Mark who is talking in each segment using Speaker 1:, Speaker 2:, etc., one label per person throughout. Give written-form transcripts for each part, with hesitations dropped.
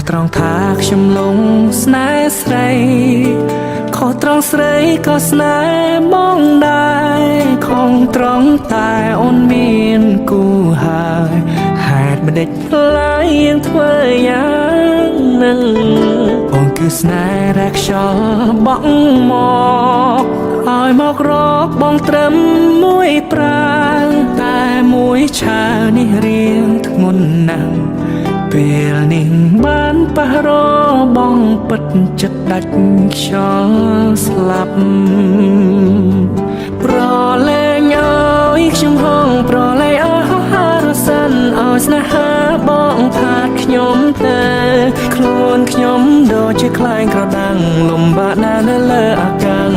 Speaker 1: ត្រង់ថាខ្ញុំលងស្នេហ៍ស្រីខុសត្រង់ស្រីក៏ស្នេហ៍បងដែរខំត្រង់តែអូនមានគូហើយហេតុមិនដេចផ្លាយយើងធ្វើយ៉ាងនឹងអូនគឺស្នេហ៍រែកខ្យល់បក់មកឲ្យមករកបងត្រឹមមួយប្រាល់តែមួយឆាវនេះរៀងធ្ងន់ណាស់ពេលនេះបានប៉ះរបងពិតចិត្តដាច់ខ្យល់ស្លាប់ប្រលែងឲ្យខ្ញុំហងប្រលែងអស់ហារសិនឲ្យស្នេហាបងផាត់ខ្ញុំទៅខ្លួនខ្ញុំដូចជាខ្លែងក្រដាំងលំបាកណាស់នៅលើអាកាំង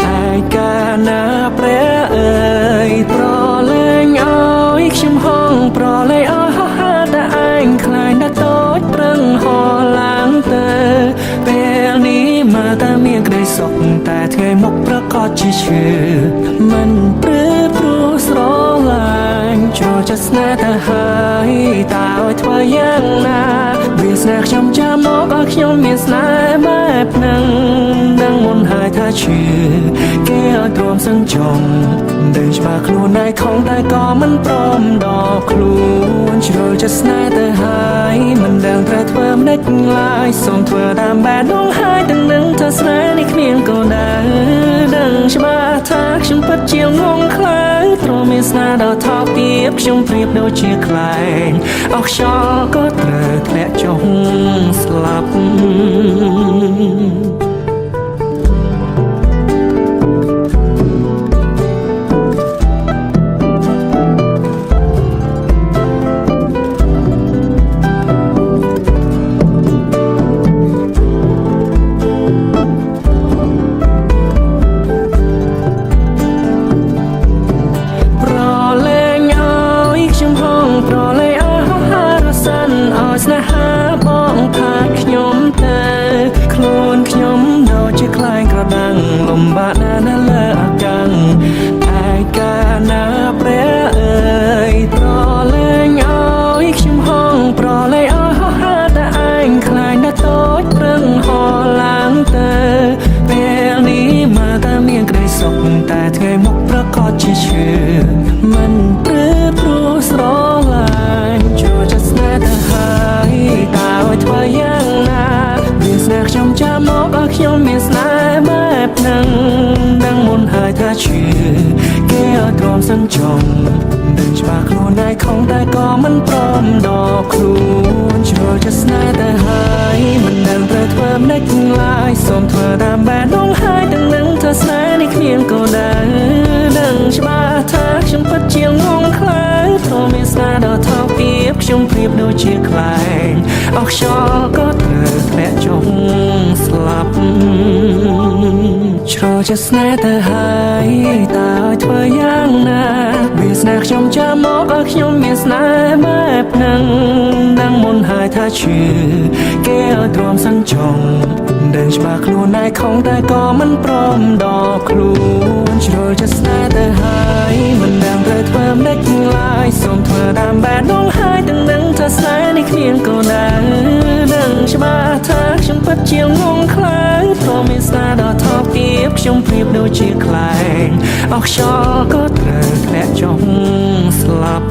Speaker 1: តែកាលណាព្រះអើយប្រលែងឲ្យខ្ញុំហងប្រលែងអស់តែឯងខ្លាញ់ដល់តូចប្រឹងហោឡើងទៅពេលនេះមើលតែមានក្តីសុខតែថ្ងៃមុខប្រកាសជាឈឺមិនព្រឺព្រោះស្រឡាញ់ចូលចិត្តស្នេហ៍ទៅហើយតើឲ្យធ្វើយ៉ាងណាវាស្នេហ៍ខ្ញុំចាំមកឲ្យខ្ញុំមានស្នេហ៍បែបហ្នឹងដឹងមុនហើយថាឈឺគេឲ្យទ្រាំសឹងចង់ដឹងច្បាស់ខ្លួនឯងខំតែក៏មិនព្រមដល់ខ្លួនជ្រុលចិត្តស្នេហ៍ទៅហើយមិនដឹងត្រូវធ្វើមិនដេចឡើយសូមធ្វើតាមបែបដងហើយទាំងនឹងថាស្នេហ៍នេះគ្មានកូនដែរដឹងច្បាស់ថាខ្ញុំពិតជាងងខ្លាំងព្រោះមានស្នេហ៍ដល់ថោកទាបខ្ញុំប្រៀបដូចជាខ្លែងអស់ខ្យល់ក៏ត្រូវធ្លាក់ចុះស្លាប់ស្នេហាបងផាត់ខ្ញុំទៅខ្លួនខ្ញុំដូចជាខ្លែងក្រដាំងលំបាកណាស់នៅលើអាកាំងតែកាលណាព្រះអើយប្រលែងឲ្យខ្ញុំហងប្រលែងឲ្យតែឯងខ្លាញ់ដល់តូចប្រឹងហោឡើងទៅពេលនេះមើលតែមានក្តីសុខតែថ្ងៃមុខប្រកាសជាឈឺមិនព្រឺព្រោះស្រឡាញ់ចូលចិត្តស្នេហ៍ទៅហើយតើឲ្យធ្វើយ៉ាងណាវាស្នេហ៍ខ្ញុំចាំមកឲ្យខ្ញុំមានស្នេហ៍បែបហ្នឹងដឹងមុនហើយថាឈឺគេឲ្យទ្រាំសឹងចង់ដឹងច្បាស់ខ្លួនឯងខំតែក៏មិនព្រមដល់ខ្លួនជ្រុលចិត្តស្នេហ៍ទៅហើយមិនដឹងត្រូវធ្វើមិនដេចឡើយសូមធ្វើតាមបែបដងហើយទាំងនឹងថាស្នេហ៍នេះគ្មានកូនដែរដឹងច្បាស់ថាខ្ញុំពិតជាងងខ្លាំងព្រោះមានស្នេហ៍ដល់ថោកទាបខ្ញុំប្រៀបដូចជាខ្លែងអស់ខ្យល់ក៏ត្រូវធ្លាក់ចុះស្លាប់ជ្រុលចិត្តស្នេហ៍ទៅហើយតើឲ្យធ្វើយ៉ាងណាវាស្នេហ៍ខ្ញុំចាំមកឲ្យខ្ញុំមានស្នេហ៍បែបហ្នឹងដឹងមុនហើយថាឈឺគេឲ្យទ្រាំសឹងចង់ដឹងច្បាស់ខ្លួនឯងខំតែក៏មិនព្រមដល់ខ្លួនជ្រុលចិត្តស្នេហ៍ទៅហើយមិនដឹងត្រូវធ្វើមិនដេចឡើយសូមធ្វើតាមបែបដងហើយទាំងនឹងថាស្នេហ៍នេះគ្មានកូនដែរដឹងច្បាស់ថាខ្ញុំពិតជាងងខ្លាំងព្រោះមានស្នេហ៍ដល់ថោកទាបខ្ញុំប្រៀបដូចជាខ្លែងអស់ខ្យល់ក៏ត្រូវធ្លាក់ចុះស្លាប់